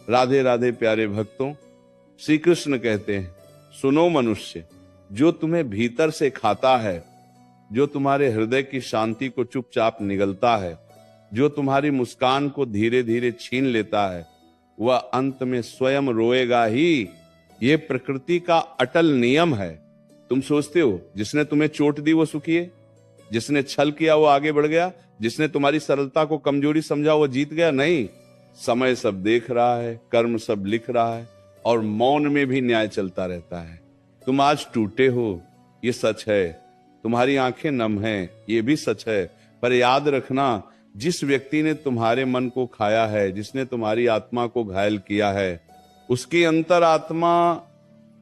राधे राधे प्यारे भक्तों, श्री कृष्ण कहते हैं, सुनो मनुष्य, जो तुम्हें भीतर से खाता है, जो तुम्हारे हृदय की शांति को चुपचाप निगलता है, जो तुम्हारी मुस्कान को धीरे धीरे छीन लेता है, वह अंत में स्वयं रोएगा ही। ये प्रकृति का अटल नियम है। तुम सोचते हो जिसने तुम्हें चोट दी वो सुखी है, जिसने छल किया वो आगे बढ़ गया, जिसने तुम्हारी सरलता को कमजोरी समझा वो जीत गया? नहीं, समय सब देख रहा है, कर्म सब लिख रहा है, और मौन में भी न्याय चलता रहता है। तुम आज टूटे हो, ये सच है, तुम्हारी आंखें नम हैं, ये भी सच है, पर याद रखना, जिस व्यक्ति ने तुम्हारे मन को खाया है, जिसने तुम्हारी आत्मा को घायल किया है, उसकी अंतरात्मा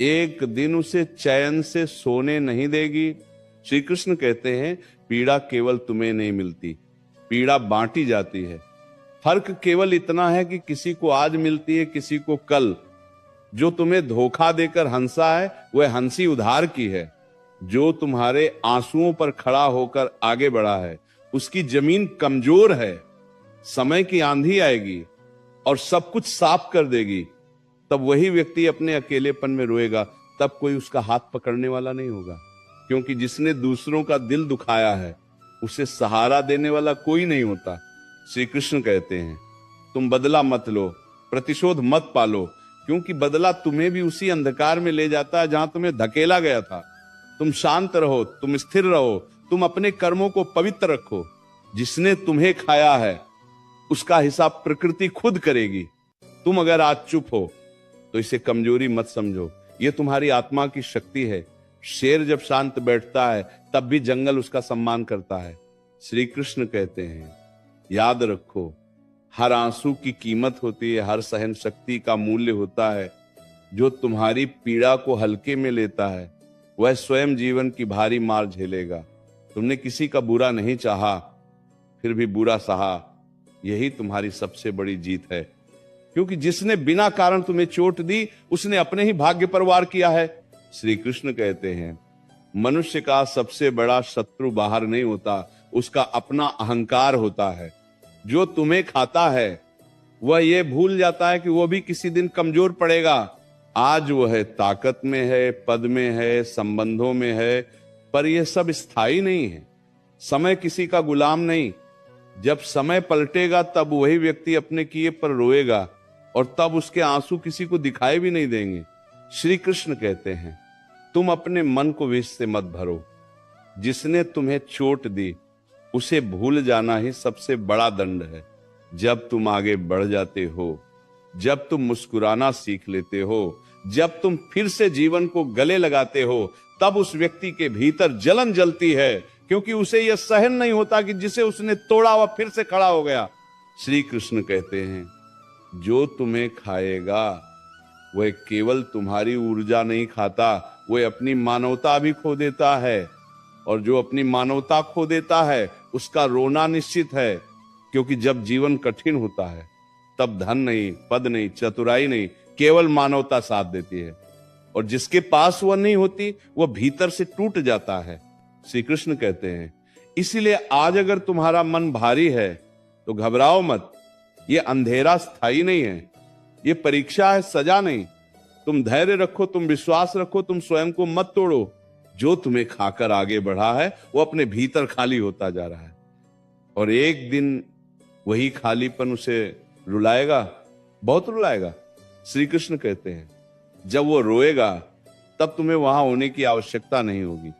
एक दिन उसे चैन से सोने नहीं देगी। श्री कृष्ण कहते हैं, पीड़ा केवल तुम्हें नहीं मिलती, पीड़ा बांटी जाती है। फर्क केवल इतना है कि किसी को आज मिलती है, किसी को कल। जो तुम्हें धोखा देकर हंसा है वह हंसी उधार की है। जो तुम्हारे आंसुओं पर खड़ा होकर आगे बढ़ा है उसकी जमीन कमजोर है। समय की आंधी आएगी और सब कुछ साफ कर देगी, तब वही व्यक्ति अपने अकेलेपन में रोएगा, तब कोई उसका हाथ पकड़ने वाला नहीं होगा। क्योंकि जिसने दूसरों का दिल दुखाया है उसे सहारा देने वाला कोई नहीं होता। श्री कृष्ण कहते हैं, तुम बदला मत लो, प्रतिशोध मत पालो, क्योंकि बदला तुम्हें भी उसी अंधकार में ले जाता है जहां तुम्हें धकेला गया था। तुम शांत रहो, तुम स्थिर रहो, तुम अपने कर्मों को पवित्र रखो। जिसने तुम्हें खाया है उसका हिसाब प्रकृति खुद करेगी। तुम अगर आज चुप हो तो इसे कमजोरी मत समझो, यह तुम्हारी आत्मा की शक्ति है। शेर जब शांत बैठता है तब भी जंगल उसका सम्मान करता है। श्री कृष्ण कहते हैं, याद रखो, हर आंसू की कीमत होती है, हर सहन शक्ति का मूल्य होता है। जो तुम्हारी पीड़ा को हल्के में लेता है वह स्वयं जीवन की भारी मार झेलेगा। तुमने किसी का बुरा नहीं चाहा, फिर भी बुरा सहा, यही तुम्हारी सबसे बड़ी जीत है। क्योंकि जिसने बिना कारण तुम्हें चोट दी उसने अपने ही भाग्य पर वार किया है। श्री कृष्ण कहते हैं, मनुष्य का सबसे बड़ा शत्रु बाहर नहीं होता, उसका अपना अहंकार होता है। जो तुम्हें खाता है वह यह भूल जाता है कि वह भी किसी दिन कमजोर पड़ेगा। आज वह ताकत में है, पद में है, संबंधों में है, पर यह सब स्थायी नहीं है। समय किसी का गुलाम नहीं। जब समय पलटेगा तब वही व्यक्ति अपने किए पर रोएगा, और तब उसके आंसू किसी को दिखाई भी नहीं देंगे। श्री कृष्ण कहते हैं, तुम अपने मन को विष से मत भरो। जिसने तुम्हें चोट दी उसे भूल जाना ही सबसे बड़ा दंड है। जब तुम आगे बढ़ जाते हो, जब तुम मुस्कुराना सीख लेते हो, जब तुम फिर से जीवन को गले लगाते हो, तब उस व्यक्ति के भीतर जलन जलती है, क्योंकि उसे यह सहन नहीं होता कि जिसे उसने तोड़ा वह फिर से खड़ा हो गया। श्री कृष्ण कहते हैं, जो तुम्हें खाएगा वह केवल तुम्हारी ऊर्जा नहीं खाता, वह अपनी मानवता भी खो देता है। और जो अपनी मानवता खो देता है उसका रोना निश्चित है। क्योंकि जब जीवन कठिन होता है तब धन नहीं, पद नहीं, चतुराई नहीं, केवल मानवता साथ देती है। और जिसके पास वह नहीं होती वह भीतर से टूट जाता है। श्री कृष्ण कहते हैं, इसीलिए आज अगर तुम्हारा मन भारी है तो घबराओ मत। यह अंधेरा स्थायी नहीं है, यह परीक्षा है, सजा नहीं। तुम धैर्य रखो, तुम विश्वास रखो, तुम स्वयं को मत तोड़ो। जो तुम्हें खाकर आगे बढ़ा है वो अपने भीतर खाली होता जा रहा है, और एक दिन वही खालीपन उसे रुलाएगा, बहुत रुलाएगा। श्री कृष्ण कहते हैं, जब वो रोएगा तब तुम्हें वहां होने की आवश्यकता नहीं होगी।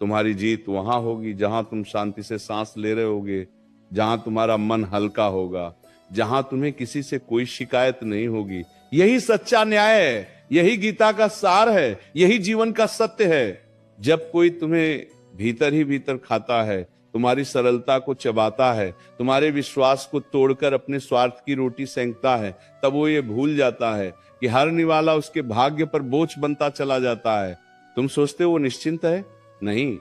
तुम्हारी जीत वहां होगी जहां तुम शांति से सांस ले रहे होगे, जहां तुम्हारा मन हल्का होगा, जहां तुम्हें किसी से कोई शिकायत नहीं होगी। यही सच्चा न्याय है, यही गीता का सार है, यही जीवन का सत्य है। जब कोई तुम्हें भीतर ही भीतर खाता है, तुम्हारी सरलता को चबाता है, तुम्हारे विश्वास को तोड़कर अपने स्वार्थ की रोटी सेंकता है, तब वो ये भूल जाता है कि हर निवाला उसके भाग्य पर बोझ बनता चला जाता है। तुम सोचते हो वो निश्चिंत है? नहीं,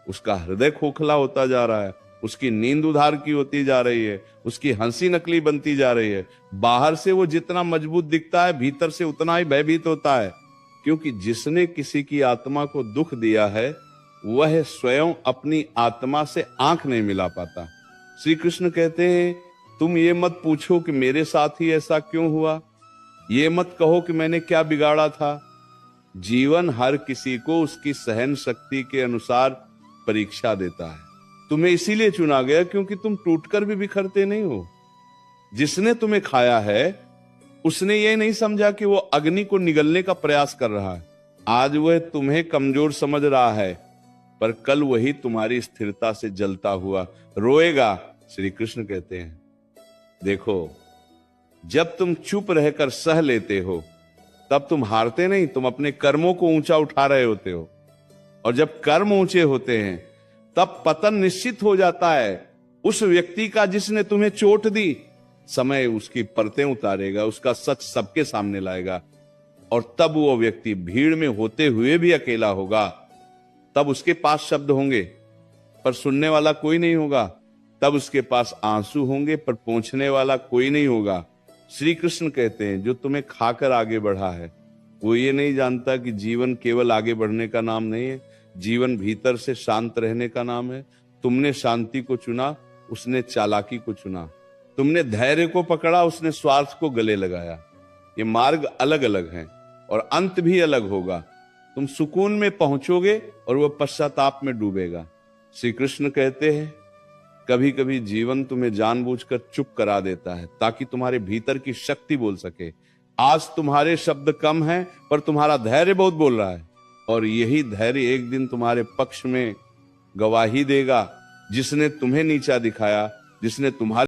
उसका हृदय खोखला होता जा रहा है, उसकी नींद उधार की होती जा रही है, उसकी हंसी नकली बनती जा रही है। बाहर से वो जितना मजबूत दिखता है भीतर से उतना ही भयभीत होता है। क्योंकि जिसने किसी की आत्मा को दुख दिया है वह स्वयं अपनी आत्मा से आंख नहीं मिला पाता। श्री कृष्ण कहते हैं, तुम ये मत पूछो कि मेरे साथ ही ऐसा क्यों हुआ, ये मत कहो कि मैंने क्या बिगाड़ा था। जीवन हर किसी को उसकी सहन शक्ति के अनुसार परीक्षा देता है। तुम्हें इसीलिए चुना गया क्योंकि तुम टूटकर भी बिखरते नहीं हो। जिसने तुम्हें खाया है उसने ये नहीं समझा कि वो अग्नि को निगलने का प्रयास कर रहा है। आज वह तुम्हें कमजोर समझ रहा है, पर कल वही तुम्हारी स्थिरता से जलता हुआ रोएगा। श्री कृष्ण कहते हैं, देखो, जब तुम चुप रहकर सह लेते हो तब तुम हारते नहीं, तुम अपने कर्मों को ऊंचा उठा रहे होते हो। और जब कर्म ऊंचे होते हैं तब पतन निश्चित हो जाता है उस व्यक्ति का जिसने तुम्हें चोट दी। समय उसकी परतें उतारेगा, उसका सच सबके सामने लाएगा, और तब वो व्यक्ति भीड़ में होते हुए भी अकेला होगा। तब उसके पास शब्द होंगे पर सुनने वाला कोई नहीं होगा। तब उसके पास आंसू होंगे पर पहुंचने वाला कोई नहीं होगा। श्री कृष्ण कहते हैं, जो तुम्हें खाकर आगे बढ़ा है वो ये नहीं जानता कि जीवन केवल आगे बढ़ने का नाम नहीं है, जीवन भीतर से शांत रहने का नाम है। तुमने शांति को चुना, उसने चालाकी को चुना। तुमने धैर्य को पकड़ा, उसने स्वार्थ को गले लगाया। ये मार्ग अलग अलग हैं और अंत भी अलग होगा। तुम सुकून में पहुंचोगे और वह पश्चाताप में डूबेगा। श्री कृष्ण कहते हैं, कभी कभी जीवन तुम्हें जानबूझकर चुप करा देता है ताकि तुम्हारे भीतर की शक्ति बोल सके। आज तुम्हारे शब्द कम हैं पर तुम्हारा धैर्य बहुत बोल रहा है, और यही धैर्य एक दिन तुम्हारे पक्ष में गवाही देगा। जिसने तुम्हें नीचा दिखाया, जिसने तुम्हारे